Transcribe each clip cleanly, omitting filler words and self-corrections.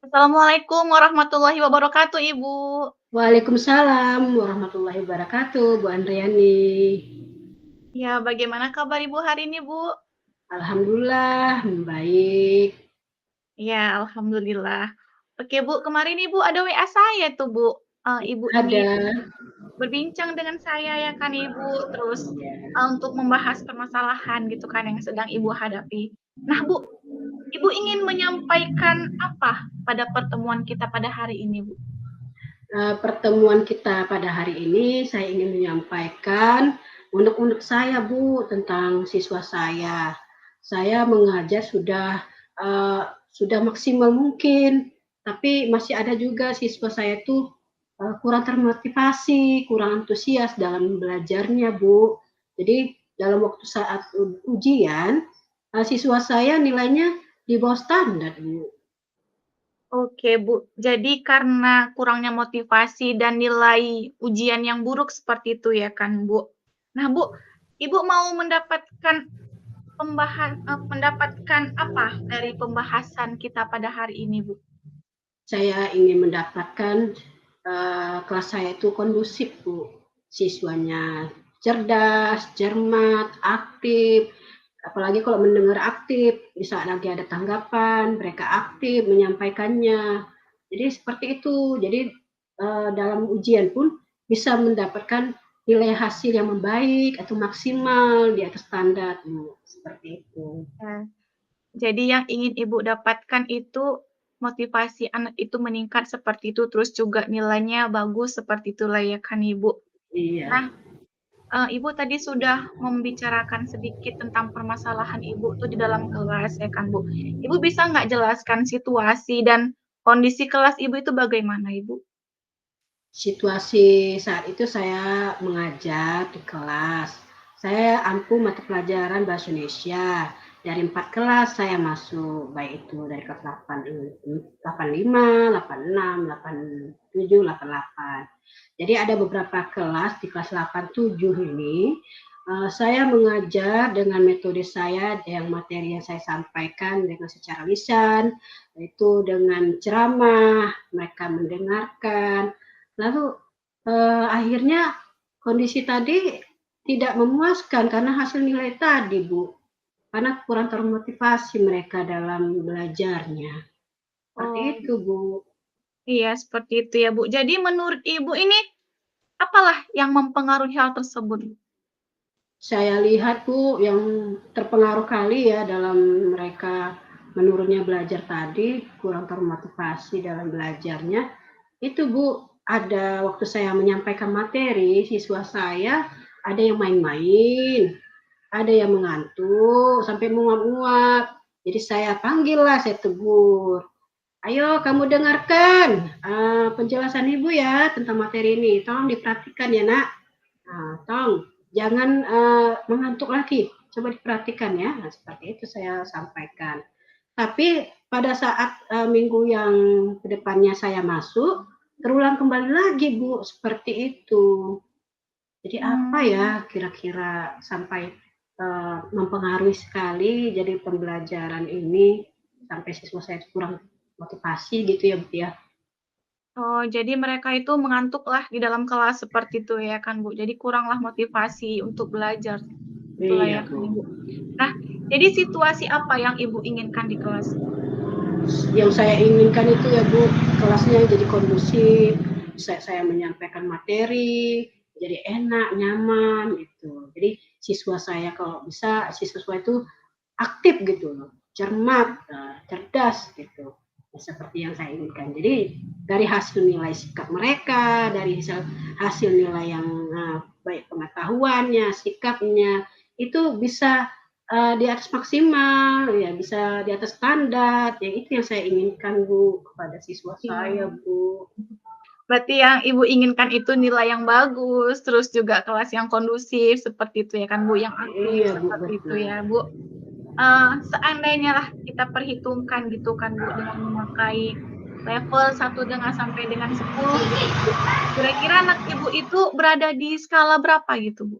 Assalamualaikum warahmatullahi wabarakatuh, Ibu. Waalaikumsalam warahmatullahi wabarakatuh, Bu Andriani. Ya, bagaimana kabar Ibu hari ini, Bu? Alhamdulillah baik. Ya, alhamdulillah. Oke, Bu, kemarin Ibu ada WA saya tuh, Bu. Ibu Ada. ingin berbincang dengan saya ya kan, Ibu, terus, Ya. untuk membahas permasalahan gitu kan yang sedang Ibu hadapi. Nah, Bu, Ibu ingin menyampaikan apa pada pertemuan kita pada hari ini, Bu? Pertemuan kita pada hari ini saya ingin menyampaikan unek-unek saya, Bu, tentang siswa saya. Saya mengajar sudah maksimal mungkin, tapi masih ada juga siswa saya itu kurang termotivasi, kurang antusias dalam belajarnya, Bu. Jadi dalam waktu saat ujian, siswa saya nilainya di bawah standar, Bu. Oke, Bu. Jadi karena kurangnya motivasi dan nilai ujian yang buruk seperti itu ya kan, Bu. Nah, Bu, Ibu mau mendapatkan apa dari pembahasan kita pada hari ini, Bu? Saya ingin mendapatkan kelas saya itu kondusif, Bu. Siswanya cerdas, cermat, aktif, apalagi kalau mendengar aktif, bisa lagi ada tanggapan, mereka aktif menyampaikannya. Jadi seperti itu. Jadi dalam ujian pun bisa mendapatkan nilai hasil yang membaik atau maksimal di atas standar, Bu. Seperti itu. Nah, jadi yang ingin Ibu dapatkan itu motivasi anak itu meningkat seperti itu, terus juga nilainya bagus seperti itulah ya kan, Ibu. Iya. Nah, Ibu tadi sudah membicarakan sedikit tentang permasalahan Ibu tuh di dalam kelas ya kan, Bu. Ibu bisa nggak jelaskan situasi dan kondisi kelas Ibu itu bagaimana, Ibu? Situasi saat itu saya mengajar di kelas. Saya ampuh mata pelajaran Bahasa Indonesia. Dari 4 kelas saya masuk, baik itu dari kelas 85, 86, 87, 88. Jadi ada beberapa kelas di kelas 87 ini, saya mengajar dengan metode saya yang materi yang saya sampaikan dengan secara lisan, yaitu dengan ceramah, mereka mendengarkan. Lalu akhirnya kondisi tadi tidak memuaskan karena hasil nilai tadi, Bu. Karena kurang termotivasi mereka dalam belajarnya. Seperti Oh, itu, Bu. iya seperti itu ya, Bu. Jadi menurut Ibu ini apalah yang mempengaruhi hal tersebut? Saya lihat, Bu, yang terpengaruh kali ya dalam mereka menurunnya belajar tadi, kurang termotivasi dalam belajarnya, itu, Bu, ada waktu saya menyampaikan materi, siswa saya ada yang main-main, ada yang mengantuk sampai menguap-nguap. Jadi saya panggillah, saya tegur. Ayo kamu dengarkan penjelasan ibu ya tentang materi ini. Tolong diperhatikan ya nak. Tolong jangan mengantuk lagi. Coba diperhatikan ya. Nah, seperti itu saya sampaikan. Tapi pada saat minggu yang kedepannya saya masuk, terulang kembali lagi Bu, seperti itu. Jadi apa ya Mmm, kira-kira sampai mempengaruhi sekali jadi pembelajaran ini sampai siswa saya kurang motivasi gitu ya, Bu, ya? oh jadi mereka itu mengantuklah di dalam kelas seperti itu ya kan, Bu. Jadi kuranglah motivasi untuk belajar, itulah Iya, ya kan, Bu. Ibu. Nah, jadi situasi apa yang Ibu inginkan di kelas? Yang saya inginkan itu ya, Bu, kelasnya jadi kondusif, saya menyampaikan materi, jadi enak, nyaman gitu. Jadi siswa saya kalau bisa siswa itu aktif gitu loh, cermat, cerdas gitu. Ya, seperti yang saya inginkan. Jadi dari hasil nilai sikap mereka, dari hasil nilai yang baik pengetahuannya, sikapnya, itu bisa di atas maksimal, ya bisa di atas standar. Ya itu yang saya inginkan Bu kepada siswa saya Iya. Bu. Berarti yang Ibu inginkan itu nilai yang bagus, terus juga kelas yang kondusif seperti itu ya kan, Bu, yang aktif Iya Bu seperti itu betul. ya, Bu. Seandainya lah kita perhitungkan gitu kan, Bu, dengan memakai level 1 sampai dengan 10 gitu, Bu. Kira-kira anak Ibu itu berada di skala berapa gitu, Bu?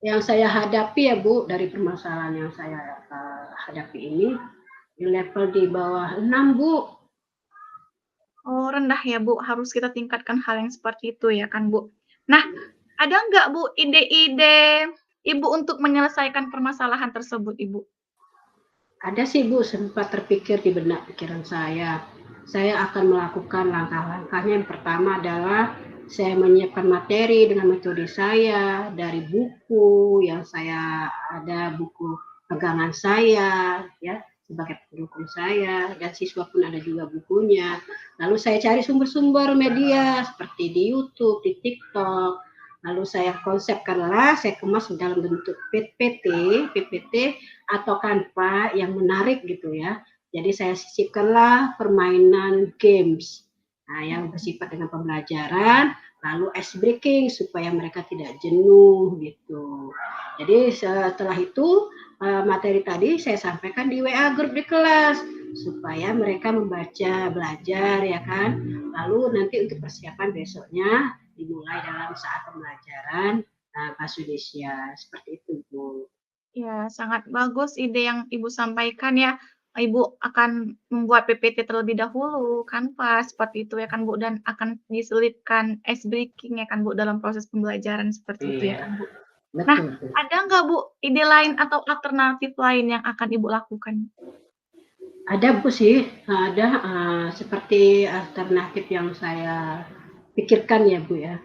Yang saya hadapi ya Bu dari permasalahan yang saya hadapi ini di level di bawah 6 Bu. rendah ya, Bu, harus kita tingkatkan hal yang seperti itu ya kan, Bu. Nah, ada nggak, Bu, ide-ide Ibu untuk menyelesaikan permasalahan tersebut, Ibu? Ada sih Bu, sempat terpikir di benak pikiran saya. Saya akan melakukan langkah-langkahnya. Yang pertama adalah saya menyiapkan materi dengan metode saya dari buku yang saya ada, buku pegangan saya ya sebagai pendukung saya, dan siswa pun ada juga bukunya. Lalu saya cari sumber-sumber media seperti di YouTube, di TikTok. Lalu saya konsepkanlah, saya kemas dalam bentuk PPT atau Canva yang menarik gitu ya. Jadi saya sisipkanlah permainan games, nah, yang bersifat dengan pembelajaran, lalu ice breaking supaya mereka tidak jenuh gitu. Jadi setelah itu materi tadi saya sampaikan di WA grup di kelas supaya mereka membaca, belajar ya kan. Lalu nanti untuk persiapan besoknya dimulai dalam saat pembelajaran bahasa Indonesia seperti itu Bu. Ya, sangat bagus ide yang Ibu sampaikan ya. Ibu akan membuat PPT terlebih dahulu, Canva, seperti itu ya kan, Bu, dan akan diselipkan ice breaking ya kan, Bu, dalam proses pembelajaran seperti itu ya Iya, kan, Bu. Nah, betul tuh. ada nggak, Bu, ide lain atau alternatif lain yang akan Ibu lakukan? Ada Bu sih, ada seperti alternatif yang saya pikirkan ya Bu ya.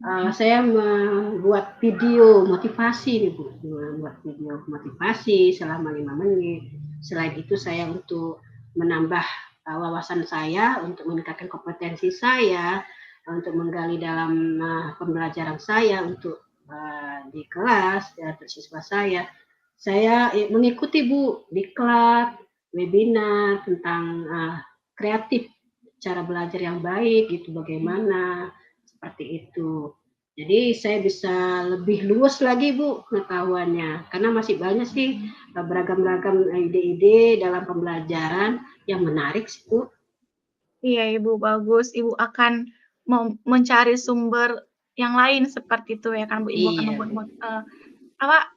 Mhm. Saya membuat video motivasi nih Bu, membuat video motivasi selama 5 menit. Selain itu saya untuk menambah wawasan saya, untuk meningkatkan kompetensi saya, untuk menggali dalam pembelajaran saya untuk di kelas ya, untuk siswa saya. Saya mengikuti Bu diklat, webinar tentang kreatif, cara belajar yang baik gitu bagaimana, seperti itu. Jadi saya bisa lebih luas lagi Bu pengetahuannya, karena masih banyak sih beragam-ragam ide-ide dalam pembelajaran yang menarik sih Bu. Iya, Ibu, bagus. Ibu akan mencari sumber yang lain seperti itu ya kan, Bu. Ibu akan Iya membuat Bu. apa,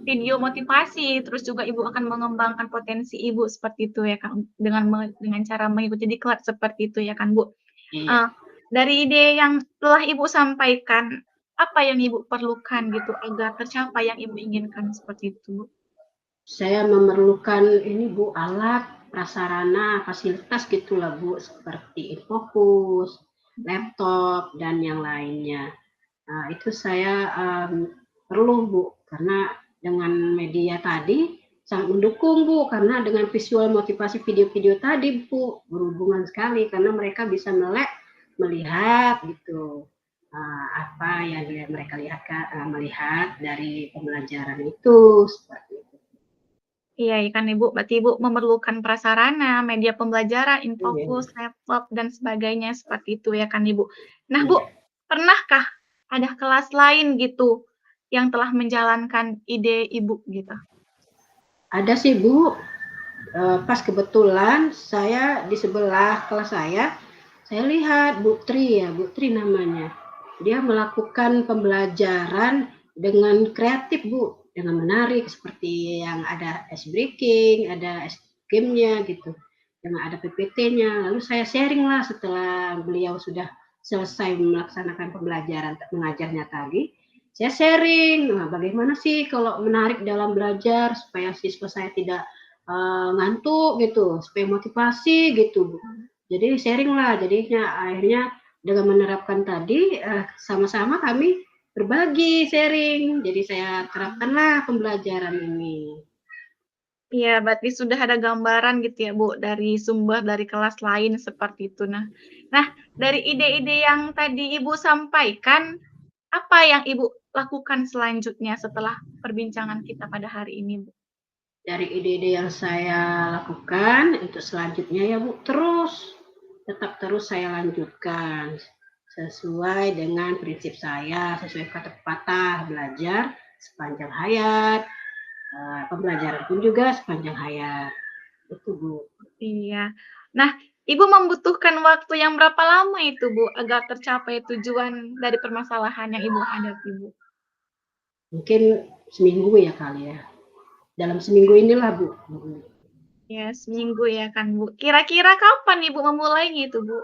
video motivasi, terus juga Ibu akan mengembangkan potensi Ibu seperti itu ya kan, dengan cara mengikuti diklat seperti itu ya kan, Bu. Iya. Eee, dari ide yang telah Ibu sampaikan, apa yang Ibu perlukan gitu agar tercapai yang Ibu inginkan seperti itu, Bu? Saya memerlukan ini Bu, alat, prasarana, fasilitas gitulah Bu, seperti infocus, Mhm. laptop, dan yang lainnya. Nah, itu saya perlu Bu, karena dengan media tadi sangat mendukung Bu, karena dengan visual motivasi video-video tadi Bu, berhubungan sekali karena mereka bisa melek, melihat gitu apa yang mereka melihat dari pembelajaran itu seperti itu. Iya ya kan Ibu, berarti Ibu memerlukan prasarana, media pembelajaran, Iya. infocus, laptop, dan sebagainya seperti itu ya kan Ibu. Nah Bu, Iya. pernahkah ada kelas lain gitu yang telah menjalankan ide Ibu gitu? Ada sih Bu, pas kebetulan saya di sebelah kelas saya lihat Bu Tri ya, Bu Tri namanya. Dia melakukan pembelajaran dengan kreatif Bu, dengan menarik seperti yang ada ice breaking, ada ice game-nya gitu, dengan ada PPT-nya. Lalu saya sharing lah setelah beliau sudah selesai melaksanakan pembelajaran mengajarnya tadi, saya sharing, nah, bagaimana sih kalau menarik dalam belajar supaya siswa saya tidak ngantuk gitu, supaya motivasi gitu Bu. Jadi sharing lah, jadinya akhirnya dengan menerapkan tadi sama-sama kami berbagi sharing. Jadi saya terapkanlah pembelajaran ini. Iya, berarti sudah ada gambaran gitu ya Bu, dari sumber dari kelas lain seperti itu. Nah, dari ide-ide yang tadi Ibu sampaikan, apa yang Ibu lakukan selanjutnya setelah perbincangan kita pada hari ini, Bu? Dari ide-ide yang saya lakukan untuk selanjutnya ya Bu, tetap terus saya lanjutkan sesuai dengan prinsip saya, sesuai kata pepatah belajar sepanjang hayat, pembelajaran pun juga sepanjang hayat. Itu Bu. Iya. Nah, Ibu membutuhkan waktu yang berapa lama itu, Bu, agar tercapai tujuan dari permasalahan yang Ibu hadapi, Bu? Mungkin seminggu ya kali ya. Dalam seminggu inilah Bu. Ya, seminggu ya kan, Bu. Kira-kira kapan Ibu memulainya itu, Bu?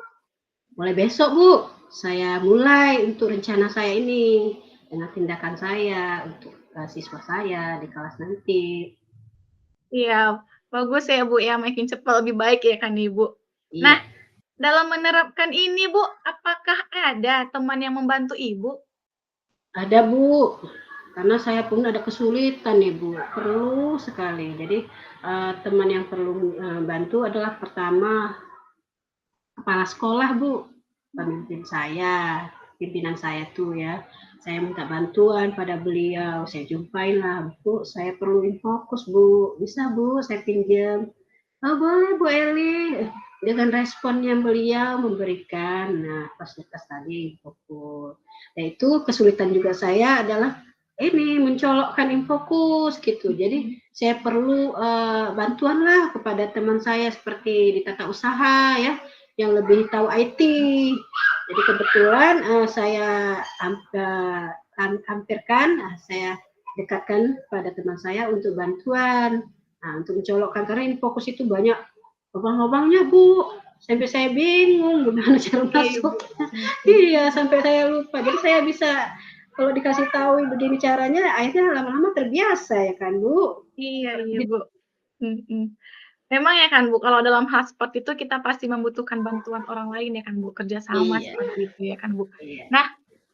mulai besok Bu, saya mulai untuk rencana saya ini, dengan tindakan saya untuk, siswa saya di kelas nanti. Iya, bagus ya, Bu, ya, makin cepat lebih baik ya kan, Ibu. Nah, Iya, dalam menerapkan ini, Bu, apakah ada teman yang membantu Ibu? ada Bu, karena saya pun ada kesulitan nih Bu, perlu sekali. Jadi, teman yang perlu, bantu adalah pertama kepala sekolah Bu, pemimpin saya, pimpinan saya tuh ya. Saya minta bantuan pada beliau, saya jumpain lah, "Bu, saya perlu infokus Bu, bisa Bu saya pinjam?" "Oh boleh Bu Eli," dengan responnya beliau memberikan, nah fasilitas tadi infokus. Nah itu kesulitan juga saya adalah ini, mencolokkan infokus gitu. Jadi saya perlu, bantuan lah kepada teman saya seperti di tata usaha ya, yang lebih tahu IT. Jadi kebetulan, saya hampirkan, saya dekatkan pada teman saya untuk bantuan. Nah, untuk mencolokkan karena ini fokus itu banyak lubang-lubangnya, Bu. Sampai saya bingung gimana cara Iya, Ibu. masuknya. Mhm. Iya, sampai saya lupa. Jadi saya bisa kalau dikasih tahu begini caranya, akhirnya lama-lama terbiasa ya kan, Bu. Iya iya, Gitu. Bu. Mhm. Memang ya kan, Bu, kalau dalam hal seperti itu kita pasti membutuhkan bantuan orang lain ya kan, Bu, kerja sama Iya, seperti itu ya kan, Bu. iya. Nah,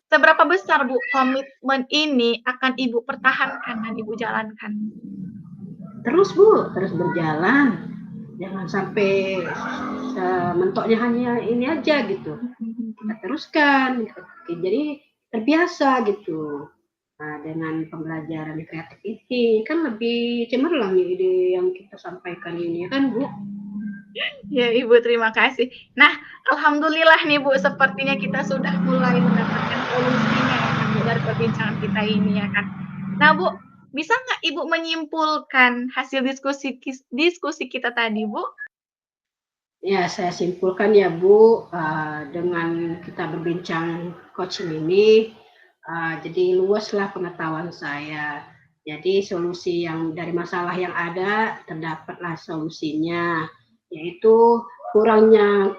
seberapa besar, Bu, komitmen ini akan Ibu pertahankan dan Ibu jalankan? Terus, Bu, terus berjalan. Jangan sampai mentoknya hanya ini aja gitu. Mhm Kita mhm. teruskan gitu. Jadi terbiasa gitu. Nah, dengan pembelajaran kreatif ini kan lebih cemerlang nih ide yang kita sampaikan ini ya kan, Bu? Ya, Ibu, terima kasih. Nah, alhamdulillah nih, Bu, sepertinya kita sudah mulai mendapatkan solusinya ya kan, Bu, dari perbincangan kita ini ya kan. Nah, Bu, bisa nggak Ibu menyimpulkan hasil diskusi kita tadi, Bu? Ya, saya simpulkan ya, Bu, dengan kita berbincang coaching ini, jadi luaslah pengetahuan saya. Jadi solusi yang dari masalah yang ada terdapatlah solusinya, yaitu kurangnya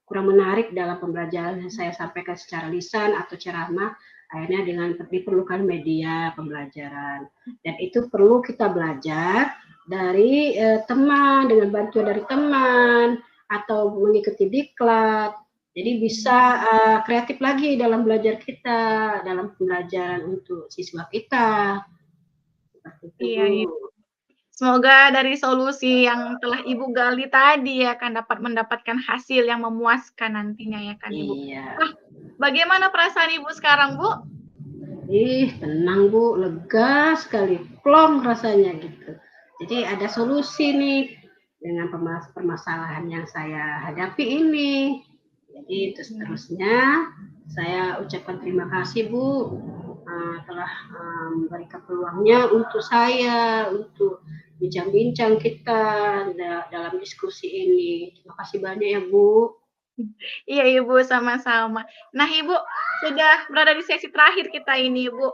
kurang menarik dalam pembelajaran yang saya sampaikan secara lisan atau ceramah, akhirnya dengan diperlukan media pembelajaran. Dan itu perlu kita belajar dari teman, dengan bantuan dari teman, atau mengikuti diklat. Jadi bisa kreatif lagi dalam belajar kita, dalam pembelajaran untuk siswa kita. Seperti itu, Iya Bu. iya. Semoga dari solusi yang telah Ibu gali tadi ya kan, dapat mendapatkan hasil yang memuaskan nantinya ya kan, Ibu. Iya. Wah, bagaimana perasaan Ibu sekarang, Bu? Ih, tenang Bu, lega sekali, plong rasanya gitu. Jadi ada solusi nih dengan permasalahan yang saya hadapi ini. Jadi terus Iya. terusnya saya ucapkan terima kasih Bu, telah memberikan peluangnya untuk saya untuk bincang-bincang kita dalam diskusi ini. Terima kasih banyak ya Bu. Iya, Ibu, sama-sama. Nah, Ibu, sudah berada di sesi terakhir kita ini, Bu.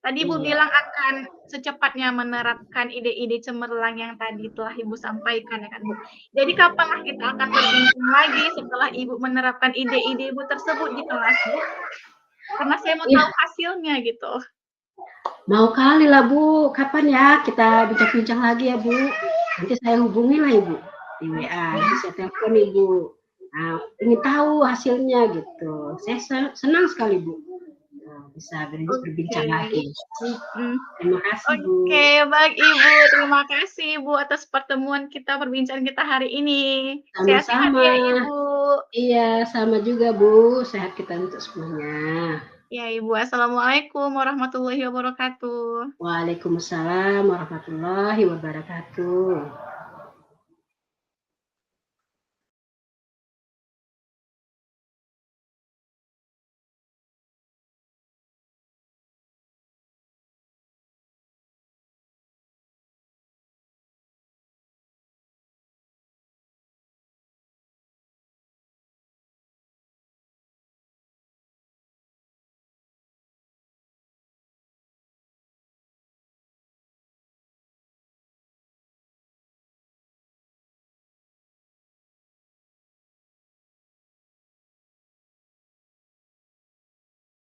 Tadi Ibu Iya. bilang akan secepatnya menerapkan ide-ide cemerlang yang tadi telah Ibu sampaikan ya kan, Bu. Jadi kapanlah kita akan berbincang lagi setelah Ibu menerapkan ide-ide Ibu tersebut di kelas, Bu? Karena saya mau Iya, tahu hasilnya gitu. mau kali lah Bu. Kapan ya kita bincang-bincang lagi ya Bu? Nanti saya hubungi lah Ibu di WA, nanti saya telepon Ibu. Nah, ingin tahu hasilnya gitu. Saya senang sekali Bu, bisa Oke. berbincang lagi. Mhm. Terima kasih Bu. Oke, baik Ibu. Terima kasih Ibu atas pertemuan kita, perbincangan kita hari ini. Sehat-sehat Sama-sama. ya Ibu. Iya, sama juga Bu. Sehat kita untuk semuanya. Ya Ibu. Assalamualaikum warahmatullahi wabarakatuh. Waalaikumsalam warahmatullahi wabarakatuh.